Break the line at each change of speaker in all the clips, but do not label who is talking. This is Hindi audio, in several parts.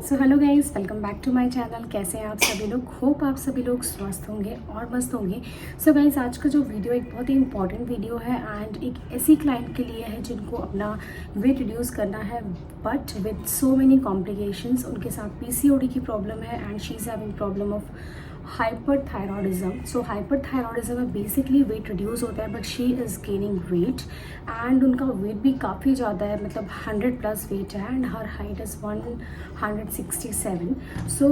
So hello guys, welcome back to my channel. कैसे हैं आप सभी लोग? होप आप सभी लोग स्वस्थ होंगे और मस्त होंगे। सो गाइस, आज का जो वीडियो एक बहुत ही इंपॉर्टेंट वीडियो है एंड एक ऐसी क्लाइंट के लिए है जिनको अपना वेट रिड्यूस करना है but with so many complications. उनके साथ पीसीओडी की प्रॉब्लम है and she is having problem of hyperthyroidism. So hyperthyroidism में बेसिकली वेट रिड्यूस होता है but she is gaining weight and उनका वेट भी काफ़ी ज़्यादा है, मतलब 100+ वेट है एंड हर हाइट इज़ 167। सो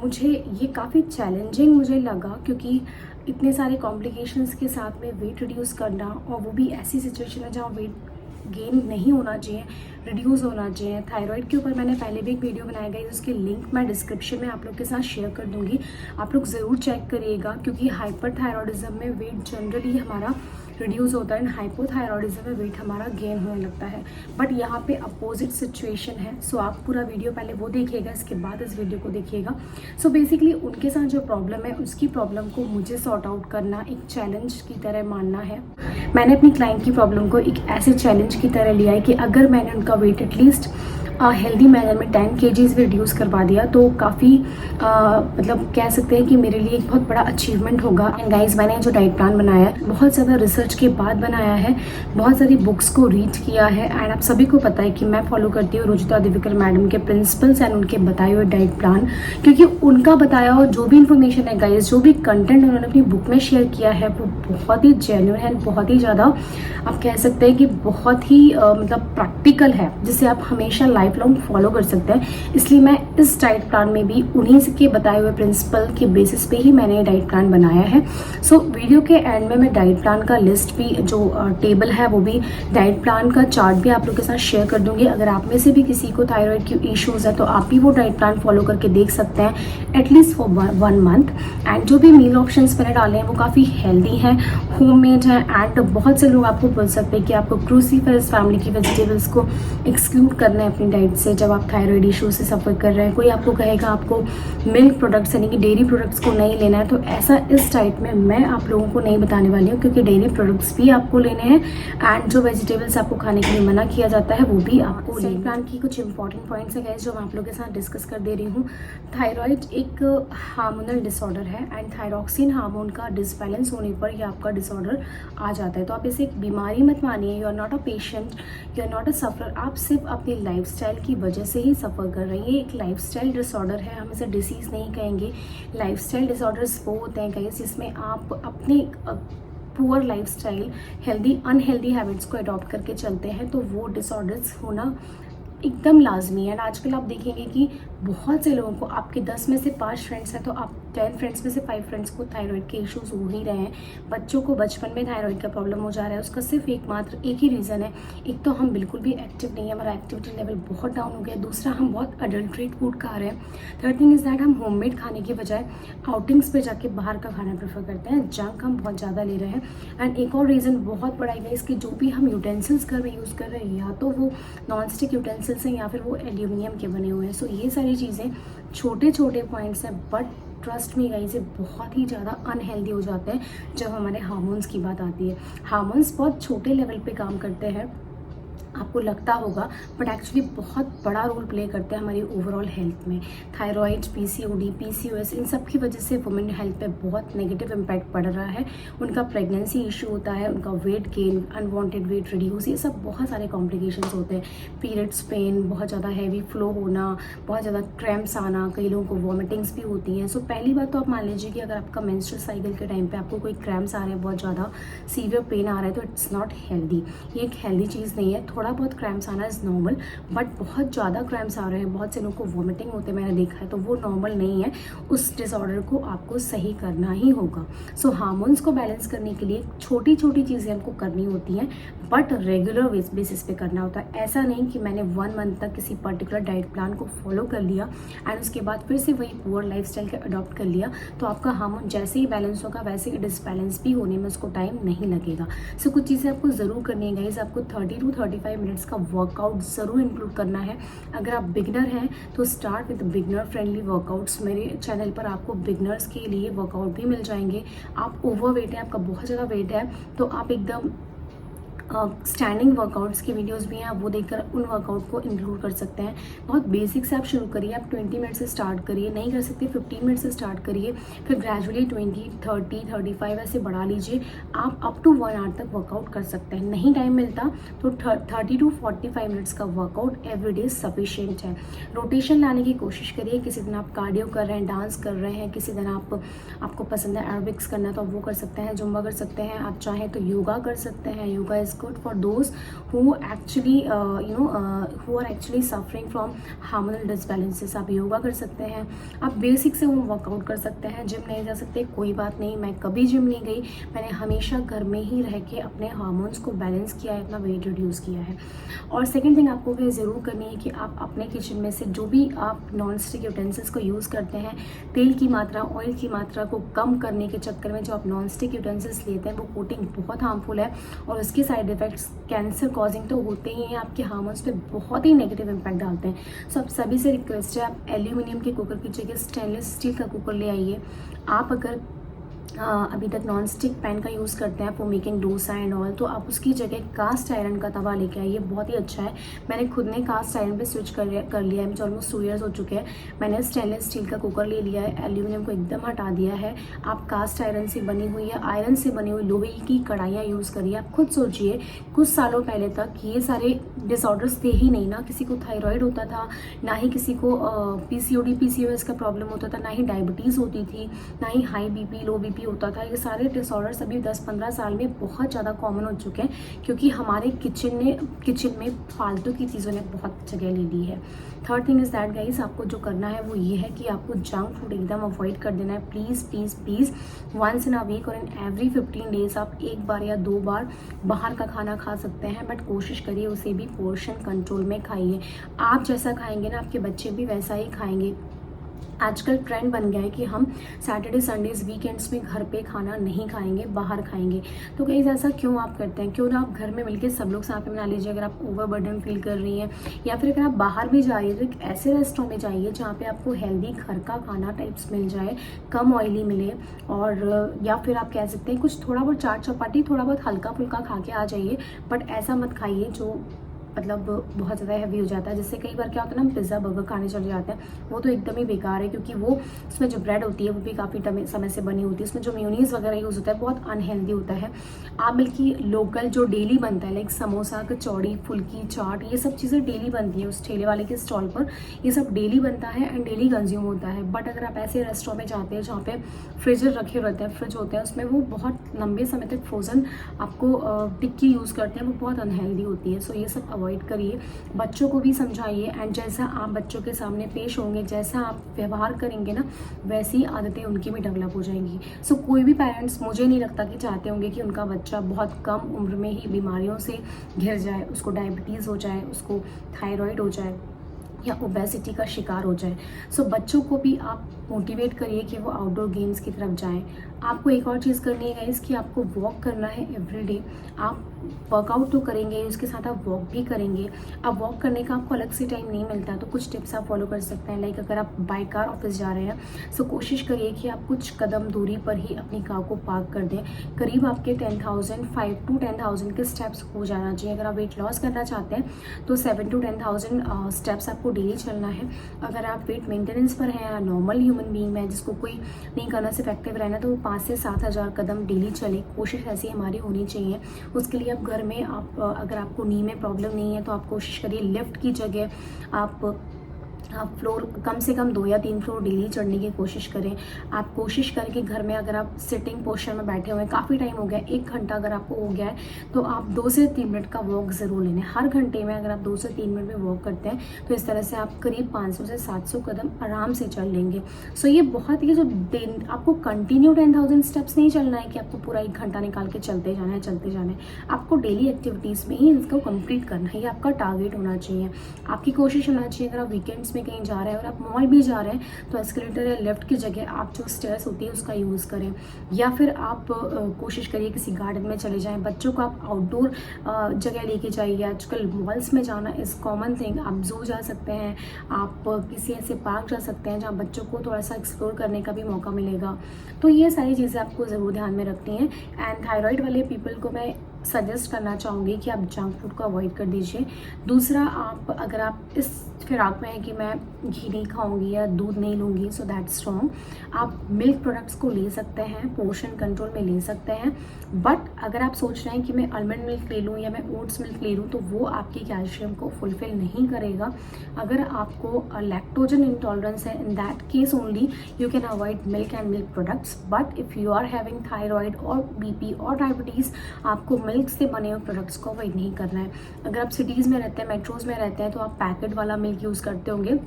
मुझे ये काफ़ी चैलेंजिंग मुझे लगा क्योंकि इतने सारे कॉम्प्लिकेशंस के साथ में वेट रिड्यूस करना, और वो भी ऐसी सिचुएशन है जहाँ वेट गेन नहीं होना चाहिए, रिड्यूस होना चाहिए। थायराइड के ऊपर मैंने पहले भी एक वीडियो बनाया गया है, उसकी लिंक मैं डिस्क्रिप्शन में आप लोग के साथ शेयर कर दूंगी। आप लोग ज़रूर चेक करिएगा क्योंकि हाइपरथायरॉयडिज्म में वेट जनरली हमारा रिड्यूस होता है एंड हाइपोथायरॉयडिज्म में वेट हमारा गेन होने लगता है। बट यहाँ पे अपोजिट सिचुएशन है। सो आप पूरा वीडियो पहले वो देखिएगा, इसके बाद इस वीडियो को देखिएगा। सो बेसिकली उनके साथ जो प्रॉब्लम है उसकी प्रॉब्लम को मुझे सॉर्ट आउट करना एक चैलेंज की तरह मानना है। मैंने अपनी क्लाइंट की प्रॉब्लम को एक ऐसे चैलेंज की तरह लिया है कि अगर मैंने उनका वेट एटलीस्ट हेल्दी मैनर में 10 kgs रिड्यूस करवा दिया तो काफ़ी मतलब कह सकते हैं कि मेरे लिए एक बहुत बड़ा अचीवमेंट होगा। एंड गाइस, मैंने जो डाइट प्लान बनाया है बहुत ज़्यादा रिसर्च के बाद बनाया है, बहुत सारी बुक्स को रीड किया है एंड आप सभी को पता है कि मैं फॉलो करती हूँ रुचिता दिवाकर मैडम के प्रिंसिपल्स एंड उनके बताए हुए डाइट प्लान, क्योंकि उनका बताया हुआ जो भी इंफॉर्मेशन है गाइस, जो भी कंटेंट उन्होंने अपनी बुक में शेयर किया है वो बहुत ही जेन्युइन है, बहुत ही ज़्यादा आप कह सकते हैं कि बहुत ही मतलब प्रैक्टिकल है, जिसे आप हमेशा लाइफ लॉन्ग फॉलो कर सकते हैं। इसलिए मैं इस डाइट प्लान में भी उन्हीं के बताए हुए प्रिंसिपल के बेसिस पे ही मैंने ये डाइट प्लान बनाया है। सो वीडियो के एंड में मैं डाइट प्लान का लिस्ट भी, जो टेबल है वो भी, डाइट प्लान का चार्ट भी आप लोग के साथ शेयर कर दूंगी। अगर आप में से भी किसी को थायराइड की इश्यूज है तो आप भी वो डाइट प्लान फॉलो करके देख सकते हैं एटलीस्ट फॉर 1 मंथ। एंड जो भी मील ऑप्शंस मैंने डाले हैं वो काफ़ी हेल्दी हैं, होममेड हैं एंड बहुत से लोग आपको बोल सकते हैं कि आपको क्रूसीफरस फैमिली की वेजिटेबल्स को एक्सक्लूड करना है अपनी डाइट से जब आप थायराइड इशू से सफ़र कर रहे हैं। कोई आपको कहेगा आपको मिल्क प्रोडक्ट्स यानी कि डेयरी प्रोडक्ट्स को नहीं लेना है, तो ऐसा इस डाइट में मैं आप लोगों को नहीं बताने वाली हूँ क्योंकि डेयरी प्रोडक्ट्स भी आपको लेने हैं एंड जो वेजिटेबल्स आपको खाने के लिए मना किया जाता है वो भी आपको लेने। प्लान की कुछ इंपॉर्टेंट पॉइंट्स है गाइस जो मैं आप लोगों के साथ डिस्कस कर दे रही हूँ। थायराइड एक हार्मोनल डिसऑर्डर है एंड थायरॉक्सिन हार्मोन का डिसबैलेंस होने पर यह आपका डिसऑर्डर आ जाता है। तो आप इसे एक बीमारी मत मानिए, you are not a patient, you are not a sufferer. आप सिर्फ अपनी लाइफस्टाइल की वजह से ही सफ़र कर रहे हैं। ये एक लाइफस्टाइल डिसऑर्डर है, हम इसे डिसीज़ नहीं कहेंगे। लाइफस्टाइल डिसऑर्डर्स वो होते हैं गाइस जिसमें आप अपने poor lifestyle, healthy unhealthy habits को अडॉप्ट करके चलते हैं, तो वो डिसऑर्डर्स होना एकदम लाजमी है। एंड आजकल आप देखेंगे कि बहुत से लोगों को, आपके 10 में से 5 फ्रेंड्स हैं तो आप 10 फ्रेंड्स में से 5 फ्रेंड्स को थायराइड के इश्यूज हो ही रहे हैं। बच्चों को बचपन में थायराइड का प्रॉब्लम हो जा रहा है, उसका सिर्फ एक ही रीज़न है। एक तो हम बिल्कुल भी एक्टिव नहीं है, हमारा एक्टिविटी लेवल बहुत डाउन हो गया। दूसरा, हम बहुत अडल्ट्रेट फूड खा रहे हैं। थर्ड थिंग इज़ दैट हम होममेड खाने की बजाय आउटिंग्स पे जाके बाहर का खाना प्रेफर करते हैं, जंक हम बहुत ज़्यादा ले रहे हैं। एंड एक और रीज़न बहुत बड़ा है इसकी, जो भी हम यूटेंसिल्स घर में यूज़ कर रहे हैं या तो वो नॉन स्टिक यूटेंसिल्स हैं या फिर वो एल्यूमिनियम के बने हुए हैं। सो ये सारी चीज़ें छोटे छोटे पॉइंट्स हैं बट ट्रस्ट में गाइस ये बहुत ही ज़्यादा अनहेल्दी हो जाते हैं जब हमारे हार्मोन्स की बात आती है। हार्मोन्स बहुत छोटे लेवल पे काम करते हैं, आपको लगता होगा, बट एक्चुअली बहुत बड़ा रोल प्ले करते हैं हमारी ओवरऑल हेल्थ में। थायराइड, पीसीओडी, पीसीओएस, इन सब की वजह से वुमेन हेल्थ पे बहुत नेगेटिव इम्पैक्ट पड़ रहा है। उनका प्रेगनेंसी इशू होता है, उनका weight gain, unwanted weight reduce, ये सब बहुत सारे कॉम्प्लिकेशंस होते हैं। पीरियड्स पेन, बहुत ज़्यादा हैवी फ्लो होना, बहुत ज़्यादा क्रैम्प्स आना, कई लोगों को वॉमिटिंग्स भी होती हैं। सो पहली बात तो आप मान लीजिए कि अगर आपका मेंस्ट्रुअल साइकिल के टाइम पे आपको कोई क्रैम्प्स आ रहे हैं, बहुत ज़्यादा सीवियर पेन आ रहा है, तो इट्स नॉट हेल्दी। ये एक हेल्दी चीज़ नहीं है। थोड़ा बहुत क्रैम्प्स आना इज़ नॉर्मल, बट बहुत ज़्यादा क्रैम्प्स आ रहे हैं, बहुत से लोगों को वॉमिटिंग होते हैं, मैंने देखा है, तो वो नॉर्मल नहीं है। उस डिसऑर्डर को आपको सही करना ही होगा। सो हार्मोन्स को बैलेंस करने के लिए छोटी छोटी चीज़ें हमको करनी होती हैं बट रेगुलर बेसिस पे करना होता है। ऐसा नहीं कि मैंने 1 मंथ तक किसी पर्टिकुलर डाइट प्लान को फॉलो कर लिया एंड उसके बाद फिर से वही पुअर लाइफस्टाइल का अडॉप्ट कर लिया तो आपका हार्मोन जैसे ही बैलेंस होगा वैसे ही डिसबैलेंस भी होने में उसको टाइम नहीं लगेगा। सो कुछ चीज़ें आपको ज़रूर करनी है गाइज। आपको 30 to 35 मिनट्स का वर्कआउट ज़रूर इंक्लूड करना है। अगर आप बिगनर हैं तो start with beginner friendly workouts. मेरे चैनल पर आपको बिगनर्स के लिए वर्कआउट भी मिल जाएंगे। आप ओवरवेट है, आपका बहुत ज़्यादा वेट है, तो आप एकदम स्टैंडिंग वर्कआउट्स की वीडियोस भी हैं, आप वो देखकर उन वर्कआउट को इंक्लूड कर सकते हैं। बहुत बेसिक से आप शुरू करिए, आप 20 मिनट से स्टार्ट करिए, नहीं कर सकते 15 मिनट से स्टार्ट करिए, फिर ग्रेजुअली 20, 30, 35 ऐसे बढ़ा लीजिए। आप अप टू 1 आवर तक वर्कआउट कर सकते हैं। नहीं टाइम मिलता तो 30 टू 45 मिनट्स का वर्कआउट एवरीडे सफिशिएंट है। रोटेशन लाने की कोशिश करिए। किसी दिन आप कार्डियो कर रहे हैं, डांस कर रहे हैं, किसी दिन आपको पसंद है एरोबिक्स करना तो आप वो कर सकते हैं, जुम्बा कर सकते हैं, आप चाहें तो योगा कर सकते हैं। Yoga is good for those who actually who are actually suffering from hormonal disbalances. आप योगा कर सकते हैं, आप बेसिक से होम वर्कआउट कर सकते हैं। जिम नहीं जा सकते कोई बात नहीं, मैं कभी जिम नहीं गई, मैंने हमेशा घर में ही रह के अपने हार्मोन्स को बैलेंस किया है, अपना वेट रिड्यूस किया है। और सेकेंड थिंग आपको ये ज़रूर करनी है कि आप अपने किचन में से जो भी आप नॉन स्टिक यूटेंसिल्स को यूज़ करते हैं, तेल की मात्रा, ऑयल की मात्रा को कम करने के चक्कर में जो आप नॉन स्टिक यूटेंसिल्स लेते हैं वो कोटिंग बहुत हार्मफुल है और उसके साइड इफेक्ट्स कैंसर कॉजिंग तो होते ही हैं, आपके हार्मोन्स पे बहुत ही नेगेटिव इम्पैक्ट डालते हैं। सो आप सभी से रिक्वेस्ट है, आप एल्यूमिनियम के कुकर की जगह स्टेनलेस स्टील का कुकर ले आइए। आप अगर अभी तक नॉन स्टिक पैन का यूज़ करते हैं for making dosa and all, तो आप उसकी जगह कास्ट आयरन का तवा लेके आइए, बहुत ही अच्छा है। मैंने खुद ने कास्ट आयरन पे स्विच कर लिया है, मुझे ऑलमोस्ट 2 ईयर्स हो चुके हैं। मैंने स्टेनलेस स्टील का कुकर ले लिया है, एल्यूमिनियम को एकदम हटा दिया है। आप कास्ट आयरन से बनी हुई या आयरन से बनी हुई लोहे की कढ़ाइयाँ यूज़ करिए। आप खुद सोचिए, कुछ सालों पहले तक ये सारे डिसऑर्डर्स थे ही नहीं ना, किसी को थायराइड होता था, ना ही किसी को PCOD PCOS का प्रॉब्लम होता था, ना ही डायबिटीज़ होती थी, ना ही हाई BP लो BP होता था। ये सारे डिसऑर्डर्स अभी 10-15 साल में बहुत ज़्यादा कॉमन हो चुके हैं, क्योंकि हमारे किचन में फालतू की चीज़ों ने बहुत जगह ले ली है। Third thing is that guys, आपको जो करना है वो ये है कि आपको जंक फूड एकदम अवॉइड कर देना है। Please please please, once in a week और इन एवरी 15 डेज आप 1 बार या 2 बार बाहर का खाना खा सकते हैं, बट कोशिश करिए उसे भी पोर्शन कंट्रोल में खाइए। आप जैसा खाएंगे ना, आपके बच्चे भी वैसा ही खाएंगे। आजकल ट्रेंड बन गया है कि हम सैटरडे संडेज वीकेंड्स में घर पे खाना नहीं खाएंगे, बाहर खाएंगे। तो कहीं ऐसा क्यों आप करते हैं? क्यों ना आप घर में मिलकर सब लोग साथ में बना लीजिए। अगर आप ओवरबर्डन फील कर रही हैं या फिर अगर आप बाहर भी जा रही है तो एक ऐसे रेस्टोरेंट में जाइए जहाँ पे आपको हेल्दी घर का खाना टाइप्स मिल जाए, कम ऑयली मिले। और या फिर आप कह सकते हैं कुछ थोड़ा बहुत चाट चपाती, थोड़ा बहुत हल्का फुल्का खा के आ जाइए, बट ऐसा मत खाइए जो मतलब बहुत ज़्यादा हैवी हो जाता है। जिससे कई बार क्या होता है ना, हम पिज़्ज़ा बर्गर खाने चले जाते हैं, वो तो एकदम ही बेकार है, क्योंकि वो उसमें जो ब्रेड होती है वो भी काफ़ी समय से बनी होती है, उसमें जो मेयोनीज़ वगैरह यूज़ होता है बहुत अनहेल्दी होता है। आप बल्कि लोकल जो डेली बनता है, लाइक समोसा, कचौड़ी, फुल्की, चाट, ये सब चीज़ें डेली बनती है उस ठेले वाले के स्टॉल पर, ये सब डेली बनता है एंड डेली कंज्यूम होता है। बट अगर आप ऐसे रेस्टोरेंट में जाते हैं जहाँ पे फ्रिज रखे रहते हैं, फ्रिज होते हैं, उसमें वो बहुत लंबे समय तक फ्रोज़न आपको टिक्की यूज़ करते हैं, वो बहुत अनहेल्दी होती है। सो ये सब अवॉइड करिए। बच्चों को भी समझाइए, एंड जैसा आप बच्चों के सामने पेश होंगे, जैसा आप व्यवहार करेंगे ना, वैसी आदतें उनकी भी डेवलप हो जाएंगी। सो कोई भी पेरेंट्स मुझे नहीं लगता कि चाहते होंगे कि उनका बच्चा बहुत कम उम्र में ही बीमारियों से घिर जाए, उसको डायबिटीज़ हो जाए, उसको थायराइड हो जाए या ओबेसिटी का शिकार हो जाए। सो बच्चों को भी आप मोटिवेट करिए कि वो आउटडोर गेम्स की तरफ जाएं। आपको एक और चीज़ करनी है गाइस कि आपको वॉक करना है एवरीडे। आप वर्कआउट तो करेंगे, उसके साथ आप वॉक भी करेंगे। अब वॉक करने का आपको अलग से टाइम नहीं मिलता, तो कुछ टिप्स आप फॉलो कर सकते हैं। लाइक अगर आप बाय कार ऑफिस जा रहे हैं, सो कोशिश करिए कि आप कुछ कदम दूरी पर ही अपनी कार को पार्क कर दें। करीब आपके 5 to 10,000 के स्टेप्स हो जाना चाहिए। अगर आप वेट लॉस करना चाहते हैं तो 7 to 10,000 स्टेप्स आपको डेली चलना है। अगर आप वेट मेंटेनेंस पर हैं या नॉर्मल ह्यूमन बीइंग में जिसको कोई नहीं करना से इफेक्टिव रहना, तो 5 से 7,000 कदम डेली चले। कोशिश ऐसी हमारी होनी चाहिए। उसके लिए आप घर में अगर आपको नी में प्रॉब्लम नहीं है तो आप कोशिश करिए लिफ्ट की जगह आप फ्लोर कम से कम 2 या 3 फ्लोर डेली चढ़ने की कोशिश करें। आप कोशिश करें कि घर में अगर आप सिटिंग पोस्चर में बैठे हुए हैं, काफ़ी टाइम हो गया, 1 घंटा अगर आपको हो गया है, तो आप 2 से 3 मिनट का वॉक ज़रूर लें। हर घंटे में अगर आप 2 से 3 मिनट में वॉक करते हैं तो इस तरह से आप करीब 500 से 700 कदम आराम से चल लेंगे। सो ये बहुत ही जो दिन आपको कंटिन्यू 10,000 स्टेप्स नहीं चलना है कि आपको पूरा 1 घंटा निकाल के चलते जाना है। आपको डेली एक्टिविटीज़ में ही इसको कंप्लीट करना है, ये आपका टारगेट होना चाहिए। आपकी कोशिश होना चाहिए अगर आप वीकेंड्स में कहीं जा रहे हैं और आप मॉल भी जा रहे हैं तो एस्केलेटर या लिफ्ट की जगह आप जो स्टेयर्स होती है उसका यूज़ करें, या फिर आप कोशिश करिए किसी गार्डन में चले जाएं। बच्चों को आप आउटडोर जगह लेके जाइए। आजकल मॉल्स में जाना इज़ कॉमन थिंग। आप जू जा सकते हैं, आप किसी ऐसे पार्क जा सकते हैं जहाँ बच्चों को थोड़ा सा एक्सप्लोर करने का भी मौका मिलेगा। तो ये सारी चीज़ें आपको ज़रूर ध्यान में रखनी है। एंड थायराइड वाले पीपल को मैं सजेस्ट करना चाहूँगी कि आप जंक फूड को अवॉइड कर दीजिए। दूसरा, अगर आप इस फिराक में है कि मैं घी नहीं खाऊंगी या दूध नहीं लूँगी, सो दैट्स रॉन्ग। आप मिल्क प्रोडक्ट्स को ले सकते हैं, पोर्शन कंट्रोल में ले सकते हैं, बट अगर आप सोच रहे हैं कि मैं आलमंड मिल्क ले लूँ या मैं ओट्स मिल्क ले लूँ तो वो आपकी कैल्शियम को फुलफिल नहीं करेगा। अगर आपको लैक्टोजन इंटॉलरेंस है, in that case only you can avoid milk and milk products. But if you are having thyroid और बीपी और डायबिटीज़, आपको मिल्क से बने हुए प्रोडक्ट्स को अवॉइड नहीं करना है। अगर आप सिटीज़ में रहते हैं, मेट्रोज़ में रहते हैं, तो आप पैकेट वाला मिल्क यूज़ करते होंगे,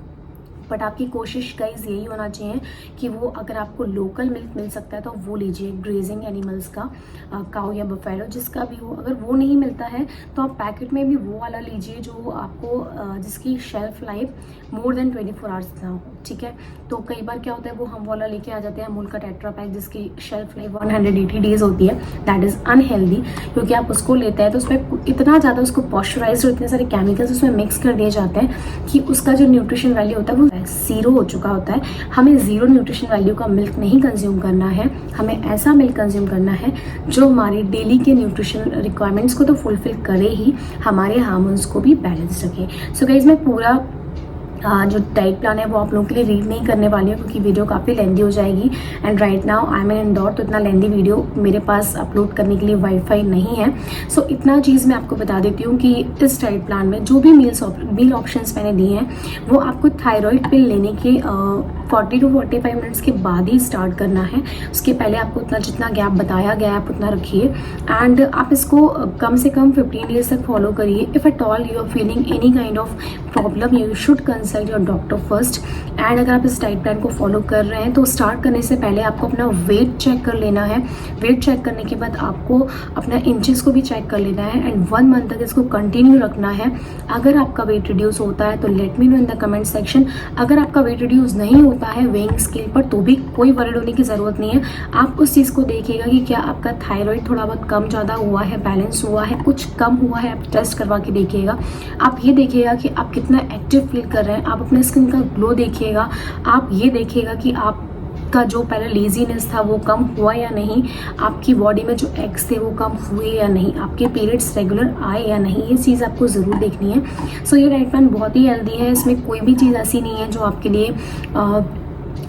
बट आपकी कोशिश गाइस यही होना चाहिए कि वो अगर आपको लोकल मिल्क मिल सकता है तो वो लीजिए, ग्रेजिंग एनिमल्स का, काऊ या बफेलो जिसका भी हो। अगर वो नहीं मिलता है तो आप पैकेट में भी वो वाला लीजिए जो आपको जिसकी shelf life more than 24 hours ना हो, ठीक है। तो कई बार क्या होता है, वो हम वाला लेके आ जाते हैं अमूल का टेट्रा पैक जिसकी शेल्फ लाइफ 180 डेज होती है। दैट इज़ अनहेल्दी, क्योंकि आप उसको लेते हैं तो उसमें इतना ज़्यादा उसको पॉस्चराइज और इतने सारे केमिकल्स उसमें मिक्स कर दिए जाते हैं कि उसका जो न्यूट्रिशन वैल्यू होता है वो ज़ीरो हो चुका होता है। हमें ज़ीरो न्यूट्रिशन वैल्यू का मिल्क नहीं कंज्यूम करना है, हमें ऐसा मिल्क कंज्यूम करना है जो हमारी डेली के न्यूट्रिशन रिक्वायरमेंट्स को तो फुलफिल करे ही, हमारे हार्मोन्स को भी बैलेंस रखे। सो गाइस, मैं पूरा जो डाइट प्लान है वो आप लोगों के लिए रीड नहीं करने वाली हूँ क्योंकि वीडियो काफ़ी लेंदी हो जाएगी। And right now I am in Indore, तो इतना लेंदी वीडियो मेरे पास अपलोड करने के लिए वाईफाई नहीं है। सो इतना चीज़ मैं आपको बता देती हूँ कि इस डाइट प्लान में जो भी मील ऑप्शंस मैंने दिए हैं वो आपको थायराइड पिल लेने के 40 to 45 मिनट्स के बाद ही स्टार्ट करना है। उसके पहले आपको उतना जितना गैप बताया गया है आप उतना रखिए। एंड आप इसको कम से कम 15 डेज तक फॉलो करिए। If at all you are feeling any kind of problem, you should consult your doctor first. And अगर आप इस डाइट प्लान को फॉलो कर रहे हैं तो स्टार्ट करने से पहले आपको अपना वेट चेक कर लेना है। वेट चेक करने के बाद आपको अपना इंचेस को भी चेक कर लेना है एंड 1 मंथ तक इसको कंटिन्यू रखना है। अगर आपका वेट रिड्यूस होता है तो let me know in the comment section. अगर आपका वेट रिड्यूस नहीं होता है वेइंग स्केल पर तो भी कोई वरीड होने की ज़रूरत नहीं है। आप उस चीज़ को देखिएगा कि क्या आपका थायराइड थोड़ा बहुत कम ज़्यादा हुआ है, बैलेंस हुआ है, कुछ कम हुआ है, आप टेस्ट करवा के देखिएगा। आप ये देखिएगा कि आप कितना एक्टिव फील कर रहे हैं, आप अपने स्किन का ग्लो देखिएगा, आप ये देखिएगा कि आप का जो पहले लेजीनेस था वो कम हुआ या नहीं, आपकी बॉडी में जो एग्स थे वो कम हुए या नहीं, आपके पीरियड्स रेगुलर आए या नहीं, ये चीज़ आपको ज़रूर देखनी है। सो ये डाइट प्लान बहुत ही हेल्दी है, इसमें कोई भी चीज़ ऐसी नहीं है जो आपके लिए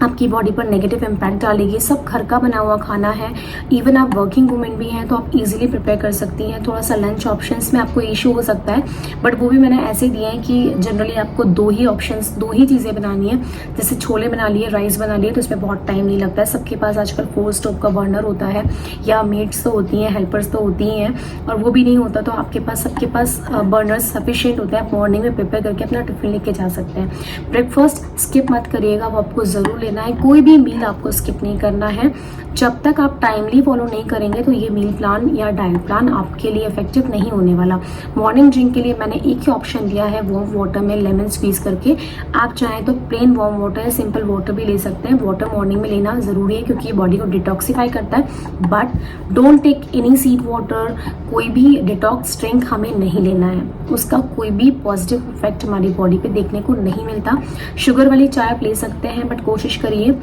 आपकी बॉडी पर नेगेटिव इम्पैक्ट डालेगी। सब घर का बना हुआ खाना है। इवन आप वर्किंग वुमेन भी हैं तो आप इजीली प्रिपेयर कर सकती हैं। थोड़ा सा लंच ऑप्शंस में आपको इशू हो सकता है, बट वो भी मैंने ऐसे दिए हैं कि जनरली आपको दो ही चीज़ें बनानी है। जैसे छोले बना लिए, राइस बना लिए, तो इसमें बहुत टाइम नहीं लगता है। सबके पास आजकल 4 स्टोव का बर्नर होता है या मेड्स तो होती हैं, हेल्पर्स तो होती ही हैं, और वो भी नहीं होता तो आपके पास सबके पास बर्नर्स सफिशिएंट होते हैं। आप मॉर्निंग में प्रिपेयर करके अपना टिफिन लेके जा सकते हैं। ब्रेकफास्ट स्किप मत करिएगा, वो आपको ज़रूर लेना है। कोई भी मील आपको स्किप नहीं करना है। जब तक आप टाइमली फॉलो नहीं करेंगे तो ये मील प्लान या डाइट प्लान आपके लिए इफेक्टिव नहीं होने वाला। मॉर्निंग ड्रिंक के लिए मैंने एक ही ऑप्शन दिया है, वार्म वाटर में लेमन स्क्वीज करके। आप चाहें तो प्लेन वार्म वाटर या सिंपल वाटर भी ले सकते हैं। वाटर मॉर्निंग में लेना ज़रूरी है क्योंकि ये बॉडी को डिटॉक्सीफाई करता है। But don't take any seed water, कोई भी डिटॉक्स ड्रिंक हमें नहीं लेना है, उसका कोई भी पॉजिटिव इफेक्ट हमारी बॉडी पे देखने को नहीं मिलता। शुगर वाली चाय आप ले सकते हैं, बट कोशिश करिए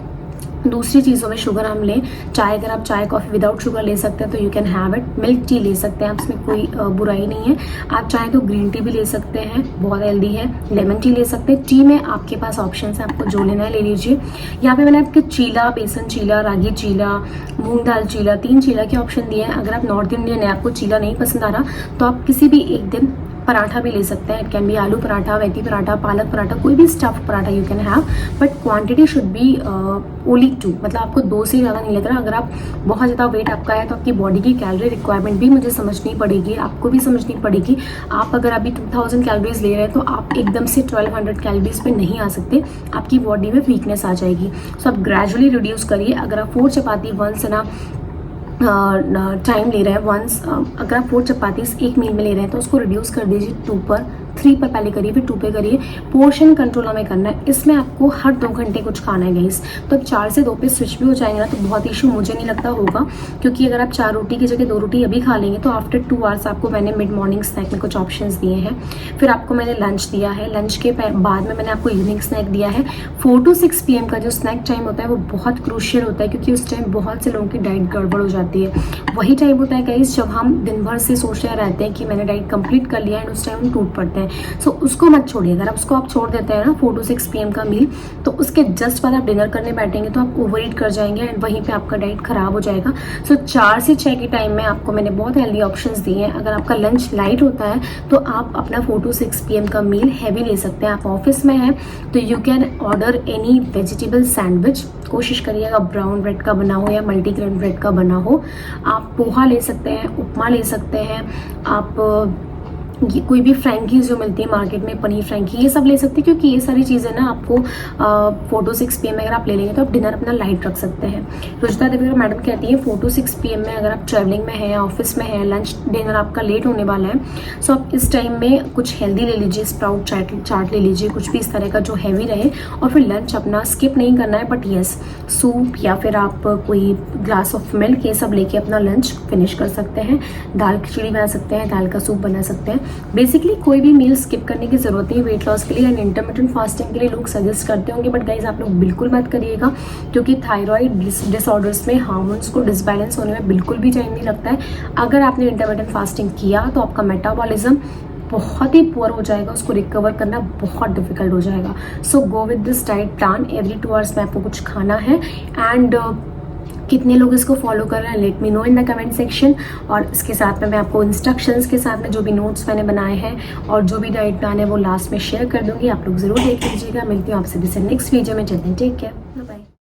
दूसरी चीज़ों में शुगर हम लें। चाय, अगर आप चाय कॉफ़ी विदाउट शुगर ले सकते हैं तो you can have it. Milk tea ले सकते हैं आप, इसमें कोई बुराई नहीं है। आप चाहें तो ग्रीन टी भी ले सकते हैं, बहुत हेल्दी है। लेमन टी ले सकते हैं। टी में आपके पास ऑप्शन है, आपको जो लेना है ले लीजिए। यहाँ पे मैंने आपके चीला, बेसन चीला, रागी चीला, मूंग दाल चीला, 3 चीला के ऑप्शन दिए हैं। अगर आप नॉर्थ इंडियन है, आपको चीला नहीं पसंद आ रहा तो आप किसी भी एक दिन पराठा भी ले सकते हैं। इट कैन बी आलू पराठा, मेथी पराठा, पालक पराठा, कोई भी stuff paratha you can have, but quantity should be only 2। मतलब आपको 2 से ज़्यादा नहीं लेना। अगर आप बहुत ज़्यादा वेट आपका है तो आपकी बॉडी की कैलोरी रिक्वायरमेंट भी मुझे समझनी पड़ेगी, आपको भी समझनी पड़ेगी। आप अगर अभी 2000 कैलोरीज ले रहे हैं तो आप एकदम से 1200 कैलोरीज पे नहीं आ सकते, आपकी बॉडी में वीकनेस आ जाएगी। सो आप ग्रेजुअली रिड्यूस करिए। अगर आप 4 चपाती वंस ना टाइम ले रहे हैं, अगर आप 4 चपातीस एक मील में ले रहे हैं तो उसको रिड्यूस कर दीजिए 2 पर 3 पर पहले करिए, फिर 2 पे करिए। पोर्शन कंट्रोल हमें करना है, इसमें आपको हर 2 घंटे कुछ खाना है गाइस। तो अब 4 से 2 पे स्विच भी हो जाएंगे ना तो बहुत इशू मुझे नहीं लगता होगा, क्योंकि अगर आप 4 रोटी की जगह 2 रोटी अभी खा लेंगे तो आफ्टर 2 आवर्स आपको मैंने मिड मॉर्निंग स्नैक में कुछ ऑप्शंस दिए हैं, फिर आपको मैंने लंच दिया है, लंच के बाद में मैंने आपको इवनिंग स्नैक दिया है। 4 to 6 PM का जो स्नैक टाइम होता है वो बहुत क्रूशियल होता है, क्योंकि उस टाइम बहुत से लोगों की डाइट गड़बड़ हो जाती है। वही टाइम होता है गाइस जब हम दिन भर से सोच रहे रहते हैं कि मैंने डाइट कंप्लीट कर लिया है, एंड उस टाइम हम टूट पड़ते हैं। सो उसको मत छोड़िए। अगर आप उसको छोड़ देते हैं ना 4 to 6 PM का मील, तो उसके जस्ट बाद आप डिनर करने बैठेंगे तो आप ओवर ईट कर जाएंगे एंड वहीं पे आपका डाइट खराब हो जाएगा। सो 4 से 6 के टाइम में आपको मैंने बहुत हेल्दी ऑप्शंस दिए हैं। अगर आपका लंच लाइट होता है तो आप अपना 4 to 6 PM का मील हैवी ले सकते हैं। आप ऑफिस में हैं तो you can order any vegetable sandwich. कोशिश करिएगा ब्राउन ब्रेड का बना हो या मल्टीग्रेन ब्रेड का बना हो। आप पोहा ले सकते हैं, उपमा ले सकते हैं, आप ये कोई भी फ्रैंकीज जो मिलती है मार्केट में, पनीर फ्रैंकी, ये सब ले सकते हैं, क्योंकि ये सारी चीज़ें ना आपको 4 to 6 PM में अगर आप ले लेंगे तो आप डिनर अपना लाइट रख सकते हैं। रुचिता देवी मैडम कहती है 4 to 6 PM में अगर आप ट्रैवलिंग में हैं, ऑफिस में हैं, लंच डिनर आपका लेट होने वाला है, सो आप इस टाइम में कुछ हेल्दी ले लीजिए, स्प्राउट चाट ले लीजिए, कुछ भी इस तरह का जो हैवी रहे, और फिर लंच अपना स्किप नहीं करना है। बट येस, सूप या फिर आप कोई ग्लास ऑफ मिल्क, ये सब लेके अपना लंच फिनिश कर सकते हैं। दाल खिचड़ी बना सकते हैं, दाल का सूप बना सकते हैं। बेसिकली कोई भी मील स्किप करने की जरूरत नहीं वेट लॉस के लिए। एंड इंटरमिटेंट फास्टिंग के लिए लोग सजेस्ट करते होंगे, बट गाइज आप लोग बिल्कुल मत करिएगा, क्योंकि थायराइड डिसऑर्डर्स में हार्मोन्स को डिसबैलेंस होने में बिल्कुल भी टाइम नहीं लगता है। अगर आपने इंटरमिटेंट फास्टिंग किया तो आपका मेटाबॉलिज्म बहुत ही पुअर हो जाएगा, उसको रिकवर करना बहुत डिफिकल्ट हो जाएगा। So go with this diet plan. Every 2 hours में आपको कुछ खाना है। एंड कितने लोग इसको फॉलो कर रहे हैं, let me know in the comment section. और इसके साथ में मैं आपको इंस्ट्रक्शंस के साथ में जो भी नोट्स मैंने बनाए हैं और जो भी डाइट प्लान है वो लास्ट में शेयर कर दूंगी, आप लोग जरूर देख लीजिएगा। मिलती हूँ आपसे भी नेक्स्ट वीडियो में। चलते हैं, टेक केयर, बाय बाय।